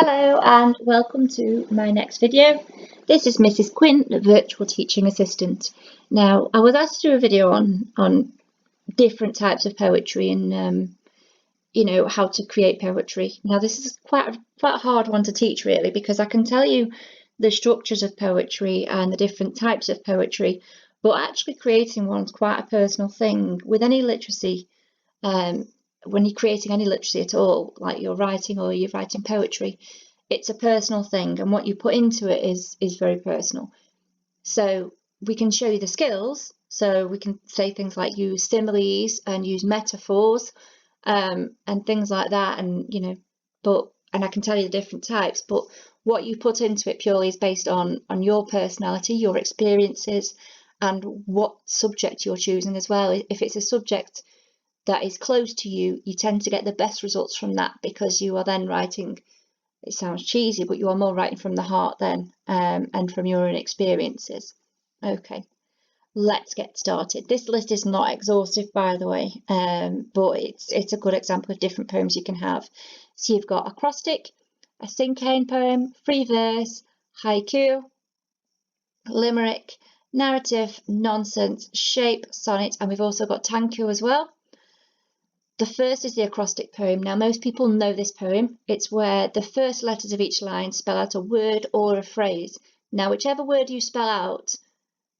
Hello and welcome to my next video. This is Mrs. Quinn, the virtual teaching assistant. Now, I was asked to do a video on different types of poetry and how to create poetry. Now, this is quite a hard one to teach really, because I can tell you the structures of poetry and the different types of poetry, but actually creating one's quite a personal thing. With any literacy, when you're creating any literacy at all, like you're writing or you're writing poetry, it's a personal thing, and what you put into it is very personal. So we can show you the skills, so we can say things like use similes and use metaphors and things like that, and and I can tell you the different types, but what you put into it purely is based on your personality, your experiences, and what subject you're choosing as well. If it's a subject that is close to you, you tend to get the best results from that, because you are then writing, it sounds cheesy, but you are more writing from the heart then, and from your own experiences. Okay, let's get started. This list is not exhaustive, by the way, but it's a good example of different poems you can have. So you've got acrostic, a cinquain poem, free verse, haiku, limerick, narrative, nonsense, shape, sonnet, and we've also got tanku as well. The first is the acrostic poem. Now, most people know this poem. It's where the first letters of each line spell out a word or a phrase. Now, whichever word you spell out,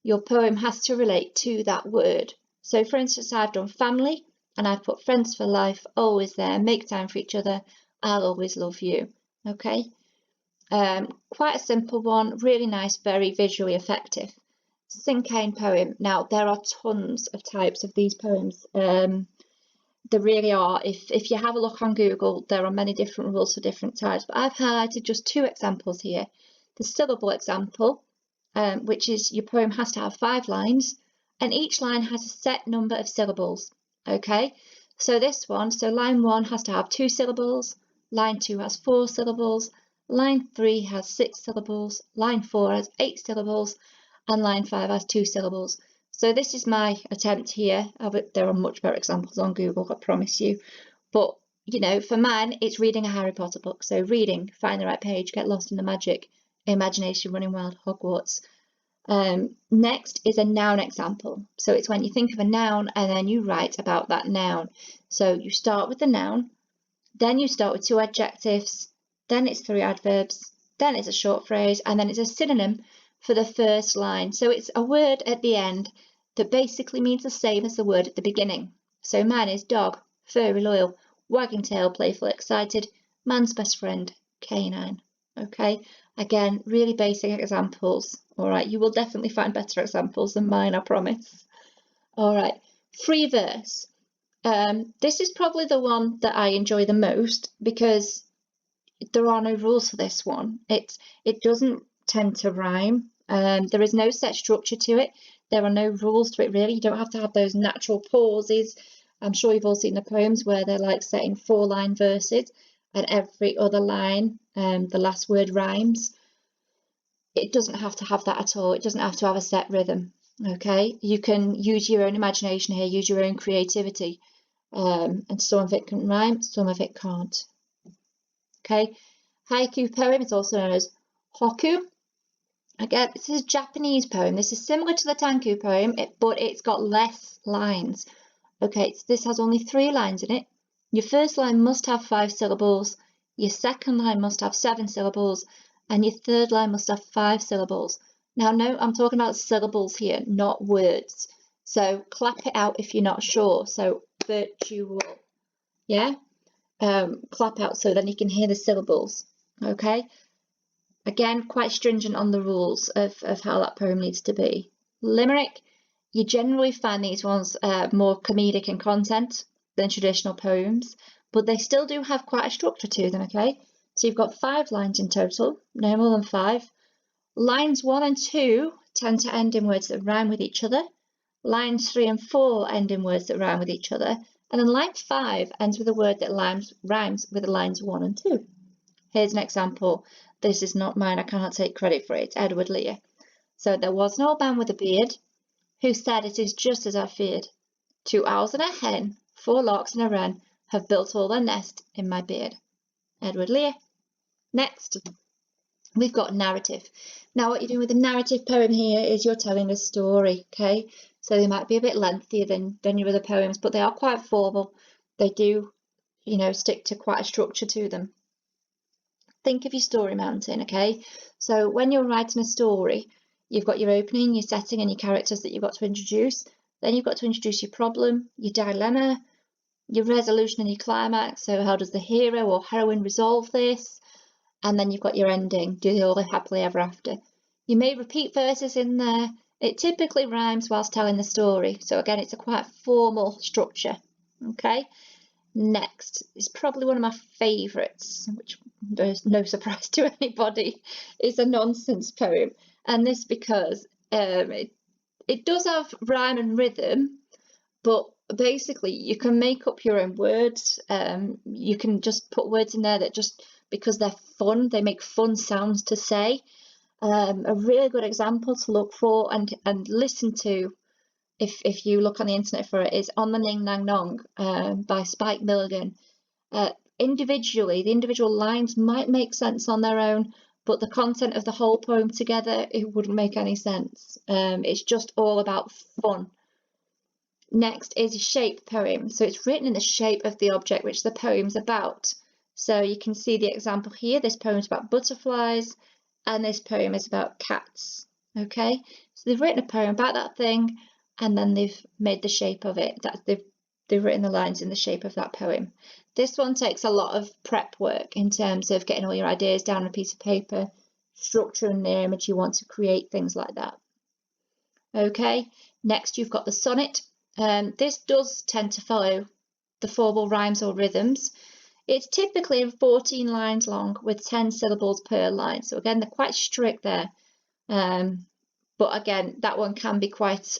your poem has to relate to that word. So, for instance, I've done family, and I've put friends for life, always there, make time for each other, I'll always love you. Okay? Quite a simple one, really nice, very visually effective. Cinquain poem. Now, there are tons of types of these poems. There really are. If you have a look on Google, there are many different rules for different types, but I've highlighted just two examples here. The syllable example, which is your poem has to have 5 lines, and each line has a set number of syllables. Okay, so this one, so line 1 has to have 2 syllables, line 2 has 4 syllables, line 3 has 6 syllables, line 4 has 8 syllables, and line 5 has 2 syllables. So this is my attempt here. There are much better examples on Google, I promise you. But, for mine, it's reading a Harry Potter book. So reading, find the right page, get lost in the magic, imagination running wild, Hogwarts. Next is a noun example. So it's when you think of a noun and then you write about that noun. So you start with the noun, then you start with 2 adjectives, then it's 3 adverbs, then it's a short phrase, and then it's a synonym for the first line. So it's a word at the end that basically means the same as the word at the beginning. So mine is dog, furry, loyal, wagging tail, playful, excited, man's best friend, canine. Okay, again, really basic examples. All right, you will definitely find better examples than mine, I promise. All right, free verse. This is probably the one that I enjoy the most, because there are no rules for this one. It doesn't tend to rhyme. There is no set structure to it. There are no rules to it really. You don't have to have those natural pauses. I'm sure you've all seen the poems where they're like setting 4-line verses, and every other line, the last word rhymes. It doesn't have to have that at all. It doesn't have to have a set rhythm. Okay, you can use your own imagination here, use your own creativity, and some of it can rhyme, some of it can't. Okay, haiku poem is also known as hokku. Again, this is a Japanese poem. This is similar to the tanku poem, but it's got less lines. Okay, so this has only 3 lines in it. Your first line must have 5 syllables, your second line must have 7 syllables, and your third line must have 5 syllables. Now, no, I'm talking about syllables here, not words. So clap it out if you're not sure. So virtual, yeah? Clap out so then you can hear the syllables. Okay? Again, quite stringent on the rules of how that poem needs to be. Limerick, you generally find these ones more comedic in content than traditional poems, but they still do have quite a structure to them, okay? So you've got 5 lines in total, no more than 5. Lines 1 and 2 tend to end in words that rhyme with each other. Lines 3 and 4 end in words that rhyme with each other. And then line 5 ends with a word that rhymes with lines 1 and 2. Here's an example. This is not mine, I cannot take credit for it. It's Edward Lear. So there was an old man with a beard who said, "It is just as I feared. 2 owls and a hen, 4 larks and a wren have built all their nest in my beard." Edward Lear. Next, we've got narrative. Now what you're doing with a narrative poem here is you're telling a story, okay? So they might be a bit lengthier than your other poems, but they are quite formal. They do, you know, stick to quite a structure to them. Think of your story mountain, okay? So when you're writing a story, you've got your opening, your setting, and your characters that you've got to introduce. Then you've got to introduce your problem, your dilemma, your resolution, and your climax. So how does the hero or heroine resolve this? And then you've got your ending. Do they all live happily ever after? You may repeat verses in there. It typically rhymes whilst telling the story. So again, it's a quite formal structure, okay? Next is probably one of my favourites, which is no surprise to anybody, is a nonsense poem. And this because it does have rhyme and rhythm, but basically you can make up your own words. You can just put words in there that just because they're fun, they make fun sounds to say. A really good example to look for and listen to if you look on the internet for it is On the Ning Nang Nong by Spike Milligan. Individually, the individual lines might make sense on their own, but the content of the whole poem together, it wouldn't make any sense. It's just all about fun. Next is a shape poem. So it's written in the shape of the object which the poem's about. So you can see the example here. This poem is about butterflies and this poem is about cats. Okay, so they've written a poem about that thing and then they've made the shape of it. They've written the lines in the shape of that poem. This one takes a lot of prep work in terms of getting all your ideas down on a piece of paper, structuring the image you want to create, things like that. Okay, next you've got the sonnet. This does tend to follow the formal rhymes or rhythms. It's typically 14 lines long with 10 syllables per line. So again, they're quite strict there. But again, that one can be quite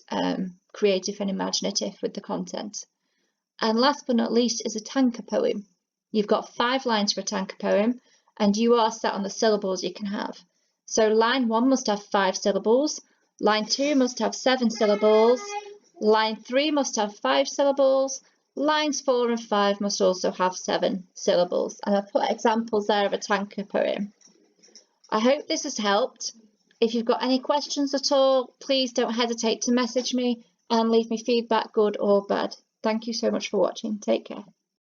creative and imaginative with the content. And last but not least is a tanka poem. You've got 5 lines for a tanka poem, and you are set on the syllables you can have. So line 1 must have 5 syllables, line 2 must have 7 syllables, line 3 must have 5 syllables, lines 4 and 5 must also have 7 syllables. And I've put examples there of a tanka poem. I hope this has helped. If you've got any questions at all, please don't hesitate to message me and leave me feedback, good or bad. Thank you so much for watching. Take care.